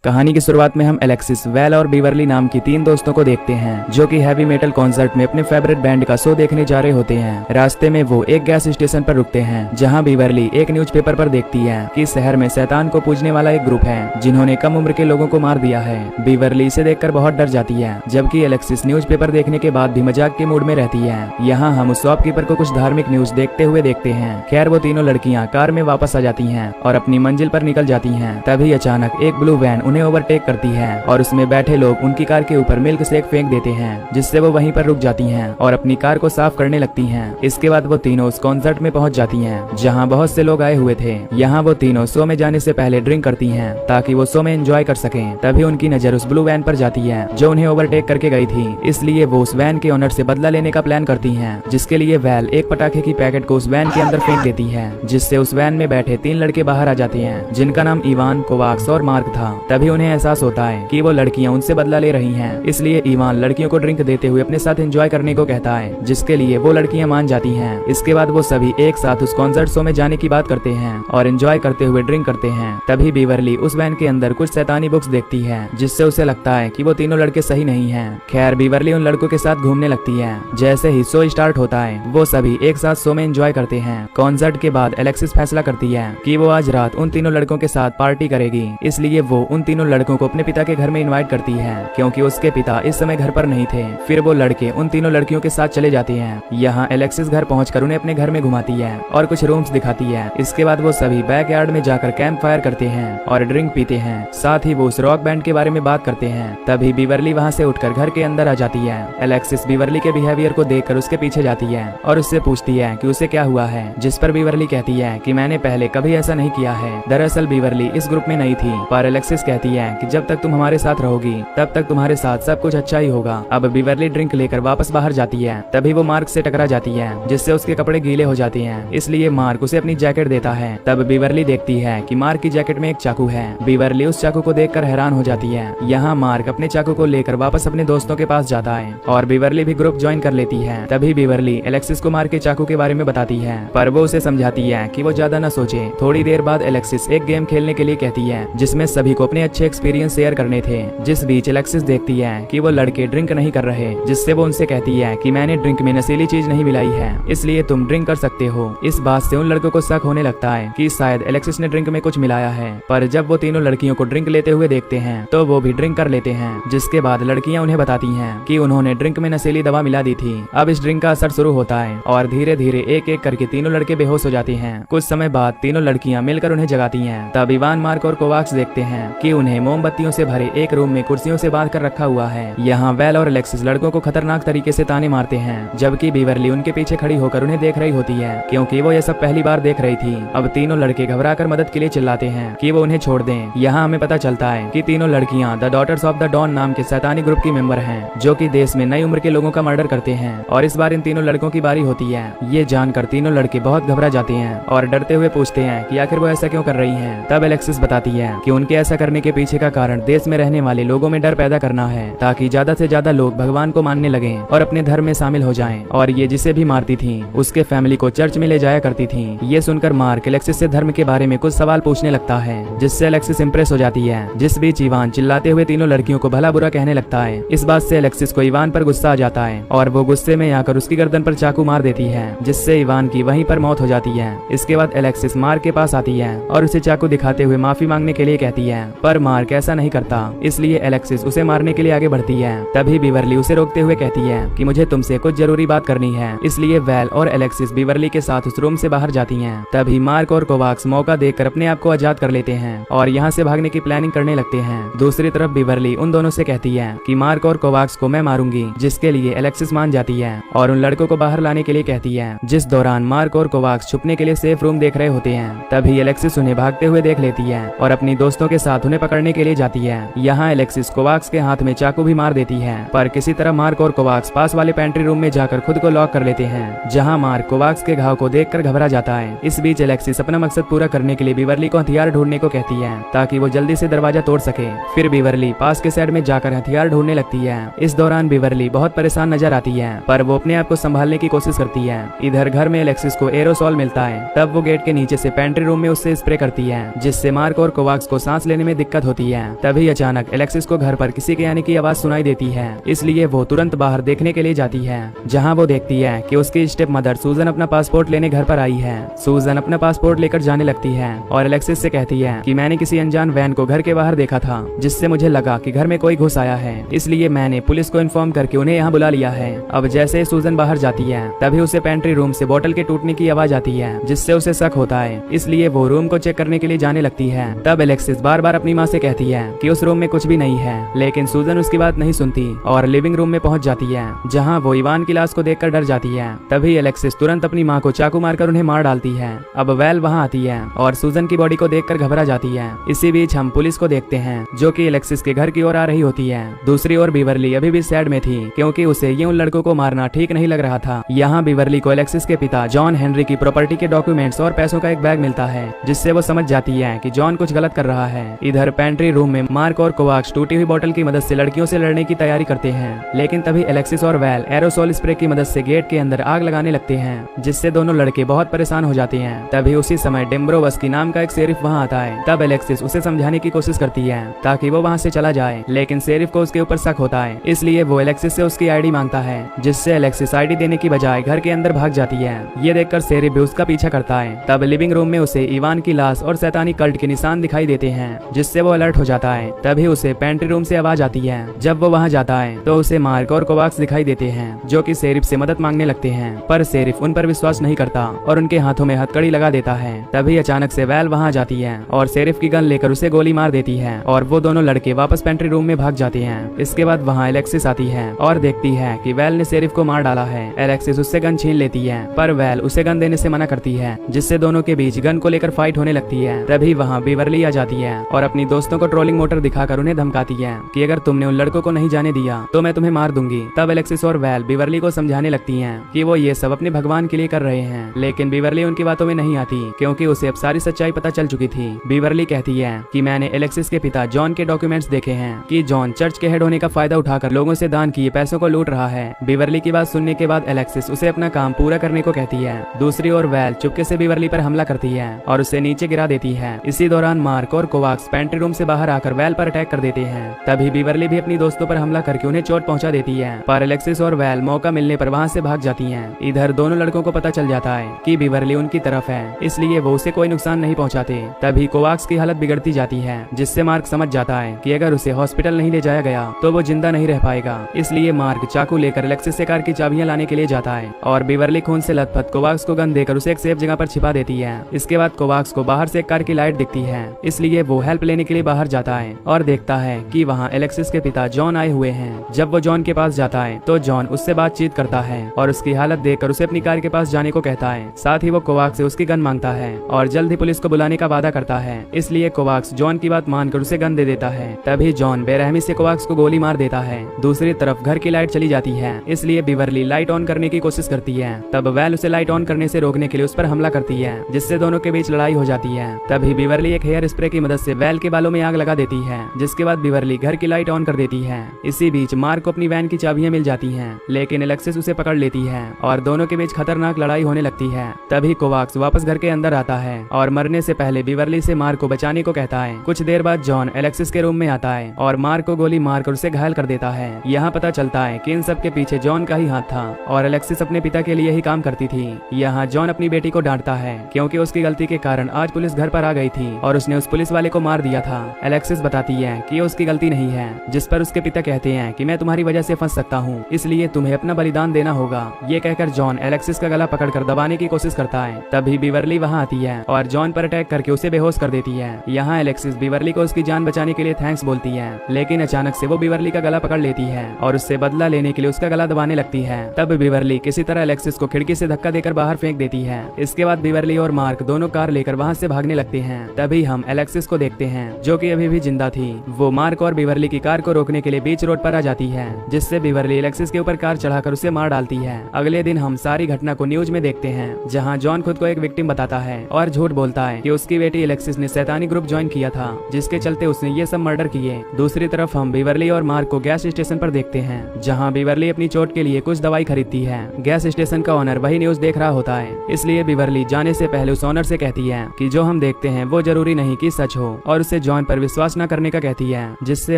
कहानी की शुरुआत में हम एलेक्सिस, वेल और बीवरली नाम की 3 दोस्तों को देखते हैं जो कि हैवी मेटल कॉन्सर्ट में अपने फेवरेट बैंड का शो देखने जा रहे होते हैं। रास्ते में वो एक गैस स्टेशन पर रुकते हैं जहां बीवरली एक न्यूज़पेपर पर देखती है कि शहर में शैतान को पूजने वाला एक ग्रुप है जिन्होंने कम उम्र के लोगों को मार दिया है। बीवरली इसे देखकर बहुत डर जाती है, जबकि एलेक्सिस न्यूज़पेपर देखने के बाद भी मजाक के मूड में रहती है। यहाँ हम उस शॉपकीपर को कुछ धार्मिक न्यूज देखते हुए देखते हैं। खैर वो तीनों लड़कियां कार में वापस आ जाती हैं और अपनी मंजिल पर निकल जाती हैं। तभी अचानक एक ब्लू वैन उन्हें ओवरटेक करती है और उसमें बैठे लोग उनकी कार के ऊपर मिल्क शेक फेंक देते हैं, जिससे वो वहीं पर रुक जाती हैं और अपनी कार को साफ करने लगती हैं। इसके बाद वो तीनों उस कॉन्सर्ट में पहुंच जाती हैं जहां बहुत से लोग आए हुए थे। यहाँ वो तीनों शो में जाने से पहले ड्रिंक करती हैं ताकि वो शो में एंजॉय कर सकें। तभी उनकी नजर उस ब्लू वैन पर जाती है जो उन्हें ओवरटेक करके गई थी, इसलिए वो उस वैन के ओनर से बदला लेने का प्लान करती हैं, जिसके लिए वेल एक पटाखे की पैकेट को उस वैन के अंदर फेंक देती है, जिससे उस वैन में बैठे 3 लड़के बाहर आ जाते हैं जिनका नाम इवान, कोवाक्स और मार्क था। तभी उन्हें एहसास होता है कि वो लड़कियां उनसे बदला ले रही हैं, इसलिए इवान लड़कियों को ड्रिंक देते हुए अपने साथ एंजॉय करने को कहता है, जिसके लिए वो लड़कियां मान जाती हैं। इसके बाद वो सभी एक साथ उस कॉन्सर्ट शो में जाने की बात करते हैं और एंजॉय करते हुए ड्रिंक करते हैं। तभी बीवरली उस वैन के अंदर कुछ शैतानी बुक्स देखती है, जिससे उसे लगता है कि वो तीनों लड़के सही नहीं हैं। खैर बीवरली उन लड़कों के साथ घूमने लगती है। जैसे ही शो स्टार्ट होता है वो सभी एक साथ शो में एंजॉय करते हैं। कॉन्सर्ट के बाद एलेक्सिस फैसला करती है कि वो आज रात उन तीनों लड़कों के साथ पार्टी करेगी, इसलिए वो उन तीनों लड़कों को अपने पिता के घर में इनवाइट करती है क्योंकि उसके पिता इस समय घर पर नहीं थे। फिर वो लड़के उन तीनों लड़कियों के साथ चले जाते हैं। यहाँ एलेक्सिस घर पहुंचकर उन्हें अपने घर में घुमाती है और कुछ रूम्स दिखाती है। इसके बाद वो सभी बैकयार्ड में जाकर कैंप फायर करते हैं और ड्रिंक पीते हैं। साथ ही वो उस रॉक बैंड के बारे में बात करते हैं। तभी बीवरली वहाँ से उठकर घर के अंदर आ जाती है। एलेक्सिस बीवरली के बिहेवियर को देखकर उसके पीछे जाती है और उससे पूछती है कि उसे क्या हुआ है, जिस पर बीवरली कहती है कि मैंने पहले कभी ऐसा नहीं किया है। दरअसल बीवरली इस ग्रुप में नहीं थी, पर एलेक्सिस कहती है कि जब तक तुम हमारे साथ रहोगी तब तक तुम्हारे साथ सब कुछ अच्छा ही होगा। अब बीवरली ड्रिंक लेकर वापस बाहर जाती है। तभी वो मार्क से टकरा जाती है, जिससे उसके कपड़े गीले हो जाते हैं, इसलिए मार्क उसे अपनी जैकेट देता है। तब बीवरली देखती है कि मार्क की जैकेट में एक चाकू है। बीवरली उस चाकू को देखकर हैरान हो जाती है। यहाँ मार्क अपने चाकू को लेकर वापस अपने दोस्तों के पास जाता है और बीवरली भी ग्रुप ज्वाइन कर लेती है। तभी बीवरली एलेक्सिस को मार्क के चाकू के बारे में बताती है, पर वो उसे समझाती है कि वो ज्यादा न सोचे। थोड़ी देर बाद एलेक्सिस एक गेम खेलने के लिए कहती है जिसमें सभी को अपने अच्छे एक्सपीरियंस शेयर करने थे। जिस बीच एलेक्सिस देखती है कि वो लड़के ड्रिंक नहीं कर रहे, जिससे वो उनसे कहती है कि मैंने ड्रिंक में नशीली चीज नहीं मिलाई है, इसलिए तुम ड्रिंक कर सकते हो। इस बात से उन लड़कों को शक होने लगता है कि शायद एलेक्सिस ने ड्रिंक में कुछ मिलाया है, पर जब वो तीनों लड़कियों को ड्रिंक लेते हुए देखते हैं तो वो भी ड्रिंक कर लेते हैं। जिसके बाद लड़कियां उन्हें बताती हैं कि उन्होंने ड्रिंक में नशीली दवा मिला दी थी। अब इस ड्रिंक का असर शुरू होता है और धीरे धीरे एक एक करके तीनों लड़के बेहोश हो जाते हैं। कुछ समय बाद तीनों लड़कियां मिलकर उन्हें जगाती हैं। तब इवान, मार्क और कोवाक्स देखते हैं कि उन्हें मोमबत्तियों से भरे एक रूम में कुर्सियों से बांध कर रखा हुआ है। यहाँ वेल और एलेक्सिस लड़कों को खतरनाक तरीके से ताने मारते हैं, जबकि बीवरली उनके पीछे खड़ी होकर उन्हें देख रही होती है क्योंकि वो ये सब पहली बार देख रही थी। अब तीनों लड़के घबराकर मदद के लिए चिल्लाते हैं कि वो उन्हें छोड़ दें। यहाँ हमें पता चलता है कि तीनों लड़कियां the daughters of the don नाम के शैतानी ग्रुप की मेंबर हैं, जो कि देश में नई उम्र के लोगों का मर्डर करते हैं और इस बार इन तीनों लड़कों की बारी होती है। ये जानकर तीनों लड़के बहुत घबरा जाते हैं और डरते हुए पूछते हैं कि आखिर वो ऐसा क्यों कर रही हैं। तब एलेक्सिस बताती है कि उनके ऐसा करने के पीछे का कारण देश में रहने वाले लोगों में डर पैदा करना है, ताकि ज्यादा से ज्यादा लोग भगवान को मानने लगें और अपने धर्म में शामिल हो जाएं। और ये जिसे भी मारती थी उसके फैमिली को चर्च में ले जाया करती थी। ये सुनकर मार्क एलेक्सिस से धर्म के बारे में कुछ सवाल पूछने लगता है, जिससे एलेक्सिस इंप्रेस हो जाती है। जिस बीच इवान चिल्लाते हुए तीनों लड़कियों को भला बुरा कहने लगता है। इस बात से एलेक्सिस को इवान पर गुस्सा आ जाता है और वो गुस्से में आकर उसकी गर्दन पर चाकू मार देती है, जिससे इवान की वहीं पर मौत हो जाती है। इसके बाद एलेक्सिस मार्क के पास आती है और उसे चाकू दिखाते हुए माफी मांगने के लिए कहती है, पर मार्क ऐसा नहीं करता, इसलिए एलेक्सिस उसे मारने के लिए आगे बढ़ती है। तभी बीवरली उसे रोकते हुए कहती है कि मुझे तुमसे कुछ जरूरी बात करनी है, इसलिए वेल और एलेक्सिस बीवरली के साथ उस रूम से बाहर जाती हैं। तभी मार्क और कोवाक्स मौका देखकर अपने आप को आजाद कर लेते हैं और यहाँ से भागने की प्लानिंग करने लगते हैं। दूसरी तरफ बीवरली उन दोनों से कहती है कि मार्क और कोवाक्स को मैं मारूंगी, जिसके लिए एलेक्सिस मान जाती है और उन लड़कों को बाहर लाने के लिए कहती है। जिस दौरान मार्क और कोवाक्स छुपने के लिए सेफ रूम देख रहे होते हैं, तभी एलेक्सिस उन्हें भागते हुए देख लेती है और अपनी दोस्तों के साथ उन्हें पकड़ने के लिए जाती है। यहाँ एलेक्सिस कोवाक्स के हाथ में चाकू भी मार देती है, पर किसी तरह मार्क और कोवाक्स पास वाले पेंट्री रूम में जाकर खुद को लॉक कर लेते हैं, जहाँ मार्क कोवाक्स के घाव को देखकर घबरा जाता है। इस बीच एलेक्सिस अपना मकसद पूरा करने के लिए बीवरली को हथियार ढूंढने को कहती है ताकि वो जल्दी से दरवाजा तोड़ सके। फिर बीवरली पास के साइड में जाकर हथियार ढूंढने लगती है। इस दौरान बीवरली बहुत परेशान नजर आती है, पर वो अपने आप को संभालने की कोशिश करती है। इधर घर में एलेक्सिस को एरोसॉल मिलता है। तब वो गेट के नीचे से पेंट्री रूम में उससे स्प्रे करती है, जिससे मार्क और कोवाक्स को सांस लेने में दिक्कत दिक्कत होती है। तभी अचानक एलेक्सिस को घर पर किसी के आने की आवाज सुनाई देती है, इसलिए वो तुरंत बाहर देखने के लिए जाती है, जहाँ वो देखती है कि उसकी स्टेप मदर सूजन अपना पासपोर्ट लेने घर पर आई है। सूजन अपना पासपोर्ट लेकर जाने लगती है और एलेक्सिस से कहती है कि मैंने किसी अनजान वैन को घर के बाहर देखा था, जिससे मुझे लगा कि घर में कोई घुस आया है, इसलिए मैंने पुलिस को इन्फॉर्म करके उन्हें यहाँ बुला लिया है। अब जैसे सूजन बाहर जाती है तभी उसे पेंट्री रूम से बोतल के टूटने की आवाज आती है, जिससे उसे शक होता है, इसलिए वो रूम को चेक करने के लिए जाने लगती है। तब एलेक्सिस बार बार अपनी माँ से कहती है कि उस रूम में कुछ भी नहीं है, लेकिन सूजन उसकी बात नहीं सुनती और लिविंग रूम में पहुंच जाती है, जहां वो इवान की लाश को देखकर डर जाती है। तभी एलेक्सिस तुरंत अपनी माँ को चाकू मारकर उन्हें मार डालती है। अब वेल वहां आती है और सूजन की बॉडी को देखकर घबरा जाती है। इसी बीच हम पुलिस को देखते हैं, जो कि एलेक्सिस के घर की ओर आ रही होती है। दूसरी ओर बीवरली अभी भी सैड में थी, क्योंकि उसे ये उन लड़कों को मारना ठीक नहीं लग रहा था। यहाँ बीवरली को एलेक्सिस के पिता जॉन हेनरी की प्रॉपर्टी के डॉक्यूमेंट्स और पैसों का एक बैग मिलता है, जिससे वो समझ जाती है कि जॉन कुछ गलत कर रहा है। इधर पेंट्री रूम में मार्क और कोवाक्स टूटी हुई बोतल की मदद से लड़कियों से लड़ने की तैयारी करते हैं, लेकिन तभी एलेक्सिस और वेल एरोसोल स्प्रे की मदद से गेट के अंदर आग लगाने लगते हैं, जिससे दोनों लड़के बहुत परेशान हो जाते हैं। तभी उसी समय डिम्ब्रोवस्की नाम का एक शेरिफ वहां आता है। तब एलेक्सिस उसे समझाने की कोशिश करती है ताकि वो वहां से चला जाए, लेकिन शेरिफ को उसके ऊपर शक होता है, इसलिए वो एलेक्सिस से उसकी आईडी मांगता है, जिससे एलेक्सिस आईडी देने की बजाय घर के अंदर भाग जाती है। ये देखकर शेरिफ भी उसका पीछा करता है। तब लिविंग रूम में उसे इवान की लाश और शैतानी कल्ट के निशान दिखाई देते हैं, जिससे वो अलर्ट हो जाता है। तभी उसे पेंट्री रूम से आवाज आती है। जब वो वहां जाता है तो उसे मार्क और कोवाक्स दिखाई देते हैं, जो कि शेरिफ से मदद मांगने लगते हैं, पर शेरिफ उन पर विश्वास नहीं करता और उनके हाथों में हथकड़ी लगा देता है। तभी अचानक से वेल वहां जाती है और शेरिफ की गन लेकर उसे गोली मार देती है और वो दोनों लड़के वापस पेंट्री रूम में भाग जाते हैं। इसके बाद वहां एलेक्सिस आती है और देखती है कि वेल ने शेरिफ को मार डाला है। एलेक्सिस उससे गन छीन लेती है, पर वेल उसे गन देने से मना करती है, जिससे दोनों के बीच गन को लेकर फाइट होने लगती है। तभी वहाँ बीवरली आ जाती है और अपनी दोस्तों को ट्रोलिंग मोटर दिखाकर उन्हें धमकाती है कि अगर तुमने उन लड़कों को नहीं जाने दिया तो मैं तुम्हें मार दूंगी। तब एलेक्सिस और वेल बीवरली को समझाने लगती हैं कि वो ये सब अपने भगवान के लिए कर रहे हैं, लेकिन बीवरली उनकी बातों में नहीं आती, क्योंकि उसे अब सारी सच्चाई पता चल चुकी थी। बीवरली कहती है कि मैंने एलेक्सिस के पिता जॉन के डॉक्यूमेंट्स देखे हैं कि जॉन चर्च के हेड होने का फायदा उठाकर लोगों से दान किए पैसों को लूट रहा है। बीवरली की बात सुनने के बाद एलेक्सिस उसे अपना काम पूरा करने को कहती है। दूसरी ओर वेल चुपके से बीवरली पर हमला करती है और उसे नीचे गिरा देती है। इसी दौरान मार्क और कोवाक्स पेंट्री रूम से बाहर आकर वेल पर अटैक कर देते हैं। तभी बीवरली भी अपनी दोस्तों पर हमला करके उन्हें चोट पहुंचा देती है, पर एलेक्सिस और वेल मौका मिलने पर वहां से भाग जाती हैं। इधर दोनों लड़कों को पता चल जाता है कि बीवरली उनकी तरफ है, इसलिए वो उसे कोई नुकसान नहीं पहुंचाते। तभी कोवाक्स की हालत बिगड़ती जाती है, जिससे मार्क समझ जाता है कि अगर उसे हॉस्पिटल नहीं ले जाया गया तो वो जिंदा नहीं रह पाएगा। इसलिए मार्क चाकू लेकर एलेक्सिस से कार की चाबियां लाने के लिए जाता है और बीवरली खून से लथपथ कोवाक्स को गन देकर उसे एक सेफ जगह पर छिपा देती है। इसके बाद कोवाक्स को बाहर से एक कार की लाइट दिखती है, इसलिए वो हेल्प लेने के लिए बाहर जाता है और देखता है कि वहाँ एलेक्सिस के पिता जॉन आए हुए हैं। जब वो जॉन के पास जाता है तो जॉन उससे बातचीत करता है और उसकी हालत देखकर उसे अपनी कार के पास जाने को कहता है। साथ ही वो कोवाक्स से उसकी गन मांगता है और जल्द ही पुलिस को बुलाने का वादा करता है, इसलिए कोवाक्स जॉन की बात मानकर उसे गन दे देता है। तभी जॉन बेरहमी से कोवाक्स को गोली मार देता है। दूसरी तरफ घर की लाइट चली जाती है, इसलिए बीवरली लाइट ऑन करने की कोशिश करती है। तब वेल उसे लाइट ऑन करने से रोकने के लिए उस पर हमला करती है, जिससे दोनों के बीच लड़ाई हो जाती है। तभी बीवरली एक हेयर स्प्रे की मदद से वेल के बालों में आग लगा देती है, जिसके बाद बीवरली घर की लाइट ऑन कर देती है। इसी बीच मार्क को अपनी वैन की चाबियां मिल जाती हैं, लेकिन एलेक्सिस उसे पकड़ लेती है और दोनों के बीच खतरनाक लड़ाई होने लगती है। तभी कोवाक्स वापस घर के अंदर आता है और मरने से पहले बीवरली से मार्क को बचाने को कहता है। कुछ देर बाद जॉन एलेक्सिस के रूम में आता है और मार्क को गोली मारकर उसे घायल कर देता है। यहाँ पता चलता है कि इन सब के पीछे जॉन का ही हाथ था और एलेक्सिस अपने पिता के लिए ही काम करती थी। यहाँ जॉन अपनी बेटी को डांटता है, क्योंकि उसकी गलती के कारण आज पुलिस घर पर आ गई थी और उसने उस पुलिस वाले को मार दिया था। एलेक्सिस बताती है कि उसकी गलती नहीं है, जिस पर उसके पिता कहते हैं कि मैं तुम्हारी वजह से फंस सकता हूँ, इसलिए तुम्हें अपना बलिदान देना होगा। ये कहकर जॉन एलेक्सिस का गला पकड़कर दबाने की कोशिश करता है। तभी बीवरली वहाँ आती है और जॉन पर अटैक करके उसे बेहोश कर देती है। यहाँ एलेक्सिस बीवरली को उसकी जान बचाने के लिए थैंक्स बोलती है, लेकिन अचानक से वो बीवरली का गला पकड़ लेती है और उससे बदला लेने के लिए उसका गला दबाने लगती है। तब बीवरली किसी तरह एलेक्सिस को खिड़की से धक्का देकर बाहर फेंक देती है। इसके बाद बीवरली और मार्क दोनों कार लेकर वहाँ से भागने लगते हैं। तभी हम एलेक्सिस को देखते हैं, जो कि अभी भी जिंदा थी। वो मार्क और बीवरली की कार को रोकने के लिए बीच रोड पर आ जाती है, जिससे बीवरली एलेक्सिस के ऊपर कार चढ़ाकर उसे मार डालती है। अगले दिन हम सारी घटना को न्यूज में देखते हैं, जहाँ जॉन खुद को एक विक्टिम बताता है और झूठ बोलता है कि उसकी बेटी एलेक्सिस ने शैतानी ग्रुप ज्वाइन किया था, जिसके चलते उसने ये सब मर्डर किए। दूसरी तरफ हम बीवरली और मार्क को गैस स्टेशन पर देखते हैं, जहाँ बीवरली अपनी चोट के लिए कुछ दवाई खरीदती है। गैस स्टेशन का ऑनर वही न्यूज देख रहा होता है, इसलिए बीवरली जाने से पहले उस ऑनर से कहती है कि जो हम देखते हैं वो जरूरी नहीं कि सच हो और उसे जॉन पर विश्वास न करने का कहती है, जिससे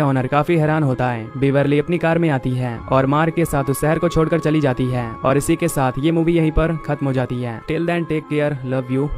ऑनर काफी हैरान होता है। बीवरली अपनी कार में आती है और मार्क के साथ उस शहर को छोड़कर चली जाती है और इसी के साथ ये मूवी यहीं पर खत्म हो जाती है। Till then take care, love you.